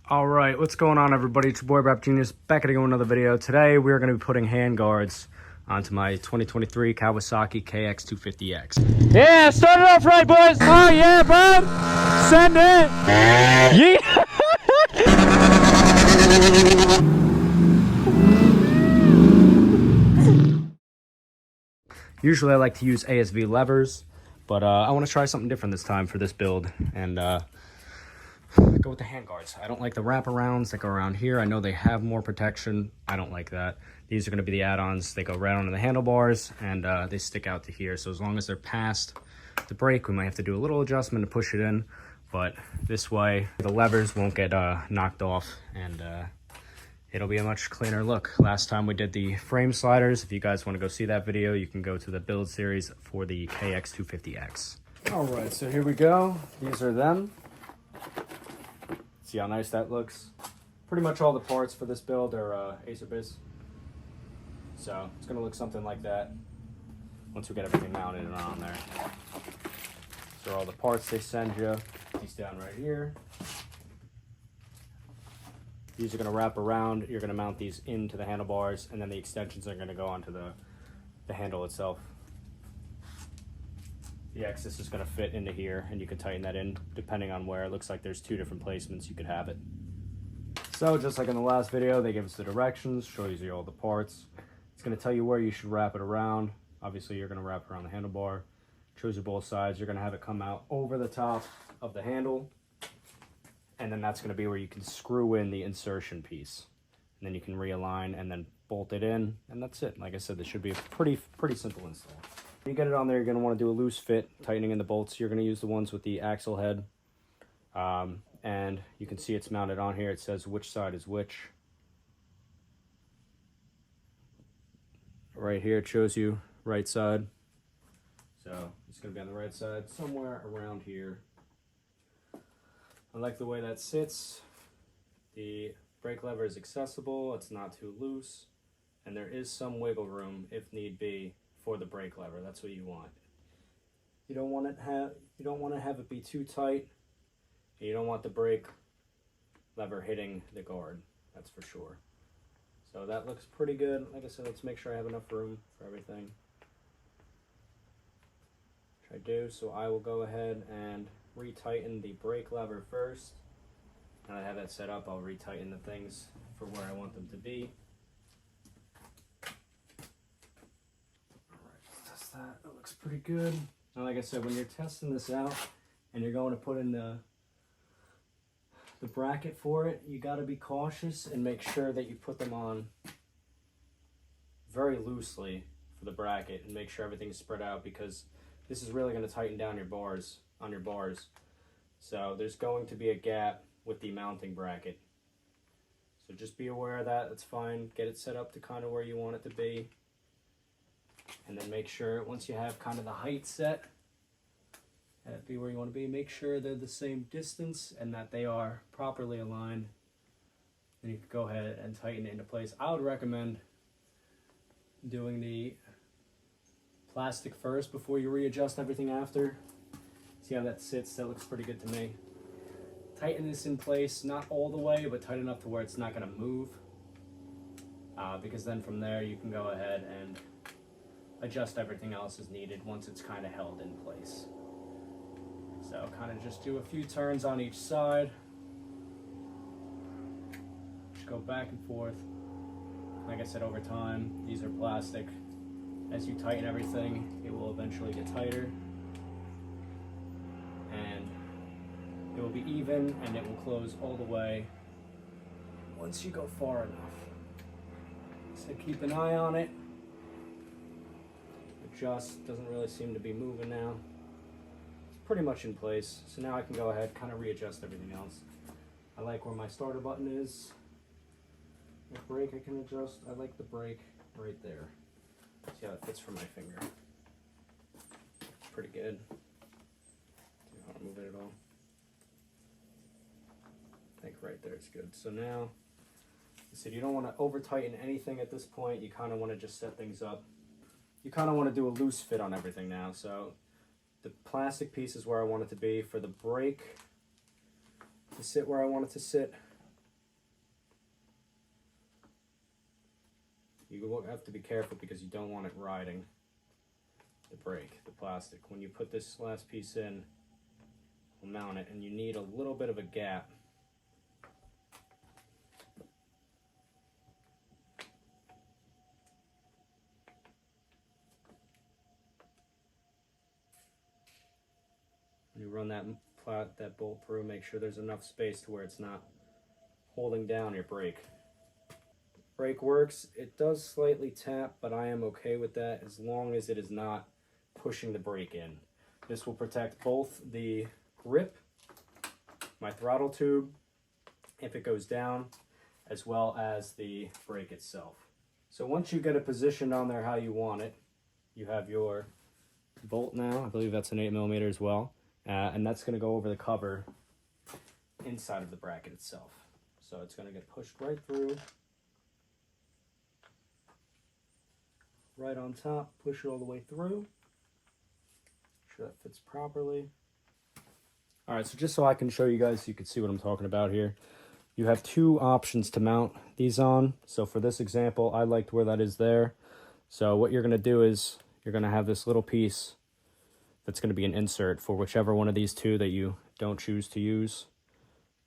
All right, what's going on, everybody? It's your boy Rap Genius back at another video. Today we're going to be putting hand guards onto my 2023 Kawasaki KX250x. Yeah, start it off right, boys. Oh yeah, bud. Send it. Yeah. Usually I like to use ASV levers, but I want to try something different this time for this build and go with the hand guards. I don't like the wraparounds that go around here. I know they have more protection. I don't like that. These are going to be the add-ons. They go right onto the handlebars and they stick out to here. So as long as they're past the brake, we might have to do a little adjustment to push it in. But this way, the levers won't get knocked off and it'll be a much cleaner look. Last time we did the frame sliders. If you guys want to go see that video, you can go to the build series for the KX250X. All right, so here we go. These are them. See how nice that looks? Pretty much all the parts for this build are Acerbis. So it's gonna look something like that once we get everything mounted and on there. So all the parts they send you. These down right here. These are gonna wrap around. You're gonna mount these into the handlebars, and then the extensions are gonna go onto the handle itself. The axis is going to fit into here, and you can tighten that in depending on where. It looks like there's two different placements you could have it. So just like in the last video, they give us the directions, shows you all the parts. It's going to tell you where you should wrap it around. Obviously you're going to wrap it around the handlebar. Shows you both sides. You're going to have it come out over the top of the handle, and then that's going to be where you can screw in the insertion piece, and then you can realign and then bolt it in, and that's it. Like I said, this should be a pretty simple install. When you get it on there, you're going to want to do a loose fit, tightening in the bolts. You're going to use the ones with the axle head. And you can see it's mounted on here. It says which side is which. Right here, it shows you right side. So it's going to be on the right side, somewhere around here. I like the way that sits. The brake lever is accessible. It's not too loose. And there is some wiggle room, if need be, for the brake lever. That's what you want. You don't want to have it be too tight. You don't want the brake lever hitting the guard. That's for sure. So that looks pretty good. Like I said, let's make sure I have enough room for everything. Which I do. So I will go ahead and retighten the brake lever first. Now that I have that set up, I'll retighten the things for where I want them to be. That looks pretty good. Now, like I said, when you're testing this out and you're going to put in the bracket for it, you got to be cautious and make sure that you put them on very loosely for the bracket and make sure everything's spread out, because this is really going to tighten down your bars on your bars. So there's going to be a gap with the mounting bracket. So just be aware of that. That's fine. Get it set up to kind of where you want it to be. And then make sure, once you have kind of the height set, be where you want to be, make sure they're the same distance and that they are properly aligned. Then you can go ahead and tighten it into place. I would recommend doing the plastic first before you readjust everything after. See how that sits? That looks pretty good to me. Tighten this in place, not all the way, but tight enough to where it's not going to move. Because then from there you can go ahead and adjust everything else as needed once it's kind of held in place. So kind of just do a few turns on each side. Just go back and forth. Like I said, over time, these are plastic. As you tighten everything, it will eventually get tighter. And it will be even, and it will close all the way once you go far enough. So keep an eye on it. Just doesn't really seem to be moving now. It's pretty much in place. So now I can go ahead, kind of readjust everything else. I like where my starter button is. The brake I can adjust. I like the brake right there. See how it fits for my finger. It's pretty good. I don't want to move it at all. I think right there it's good. So now, I said you don't want to over tighten anything at this point. You kind of want to just set things up. You kind of want to do a loose fit on everything now. So the plastic piece is where I want it to be. For the brake to sit where I want it to sit, You will have to be careful because you don't want it riding the brake, the plastic. When you put this last piece in, we'll mount it, and you need a little bit of a gap. When you run that bolt through, make sure there's enough space to where it's not holding down your brake. Brake works. It does slightly tap, but I am okay with that as long as it is not pushing the brake in. This will protect both the grip, my throttle tube, if it goes down, as well as the brake itself. So once you get it positioned on there how you want it, you have your bolt now. I believe that's an 8mm as well. And that's going to go over the cover inside of the bracket itself. So it's going to get pushed right through, right on top, push it all the way through. Make sure that fits properly. All right, so just so I can show you guys so you can see what I'm talking about here. You have two options to mount these on. So for this example, I liked where that is there. So what you're going to do is you're going to have this little piece that's going to be an insert for whichever one of these two that you don't choose to use.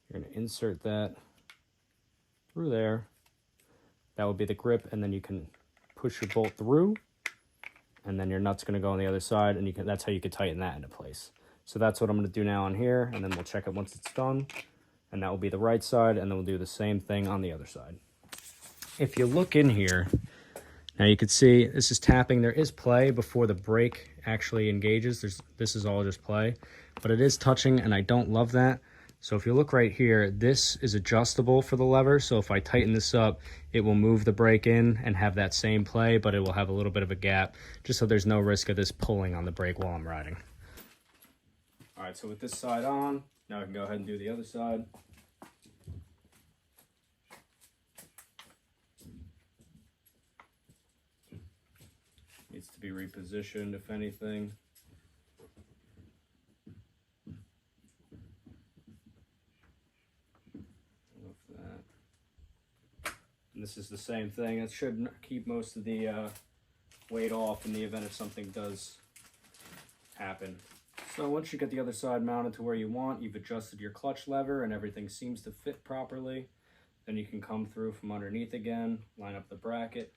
You're going to insert that through there. That will be the grip, and then you can push your bolt through, and then your nut's going to go on the other side, and that's how you can tighten that into place. So that's what I'm going to do now on here, and then we'll check it once it's done, and that will be the right side, and then we'll do the same thing on the other side. If you look in here, now you can see this is tapping. There is play before the brake actually engages. This is all just play, but it is touching, and I don't love that. So if you look right here, this is adjustable for the lever. So if I tighten this up, it will move the brake in and have that same play, but it will have a little bit of a gap, just so there's no risk of this pulling on the brake while I'm riding. All right, so with this side on, now I can go ahead and do the other side. Needs to be repositioned, if anything. Love that. And this is the same thing. It should keep most of the weight off in the event if something does happen. So once you get the other side mounted to where you want, you've adjusted your clutch lever and everything seems to fit properly, then you can come through from underneath again, line up the bracket,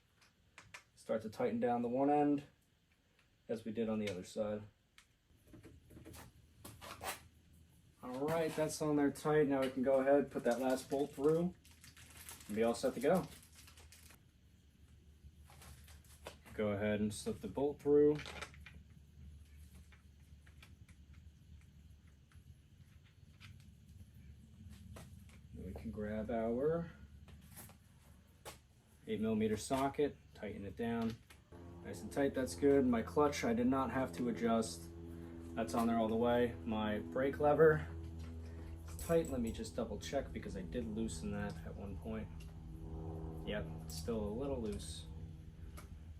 start to tighten down the one end as we did on the other side. All right, that's on there tight. Now we can go ahead, put that last bolt through, and be all set to go. Go ahead and slip the bolt through. Then we can grab our 8mm socket, tighten it down. Nice and tight, that's good. My clutch, I did not have to adjust. That's on there all the way. My brake lever is tight. Let me just double check because I did loosen that at one point. Yep, it's still a little loose.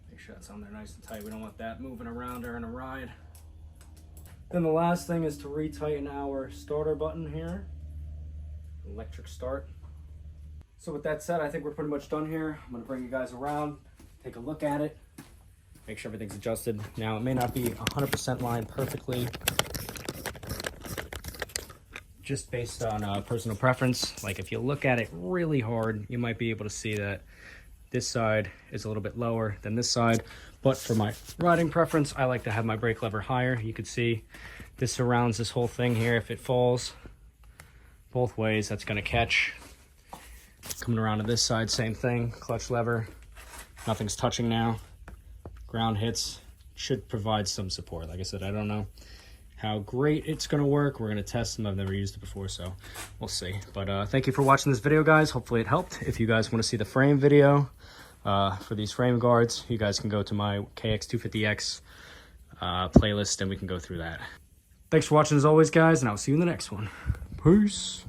Make sure that's on there nice and tight. We don't want that moving around during a ride. Then the last thing is to retighten our starter button here. Electric start. So with that said, I think we're pretty much done here. I'm gonna bring you guys around, take a look at it, make sure everything's adjusted. Now, it may not be 100% lined perfectly, just based on personal preference. Like if you look at it really hard, you might be able to see that this side is a little bit lower than this side. But for my riding preference, I like to have my brake lever higher. You can see this surrounds this whole thing here. If it falls both ways, that's gonna catch. Coming around to this side, same thing, clutch lever, nothing's touching now. Ground hits, should provide some support. Like I said, I don't know how great it's gonna work. We're gonna test them. I've never used it before, so we'll see. But thank you for watching this video, guys. Hopefully it helped. If you guys wanna see the frame video for these frame guards, you guys can go to my KX250x playlist and we can go through that. Thanks for watching as always, guys, and I'll see you in the next one. Peace.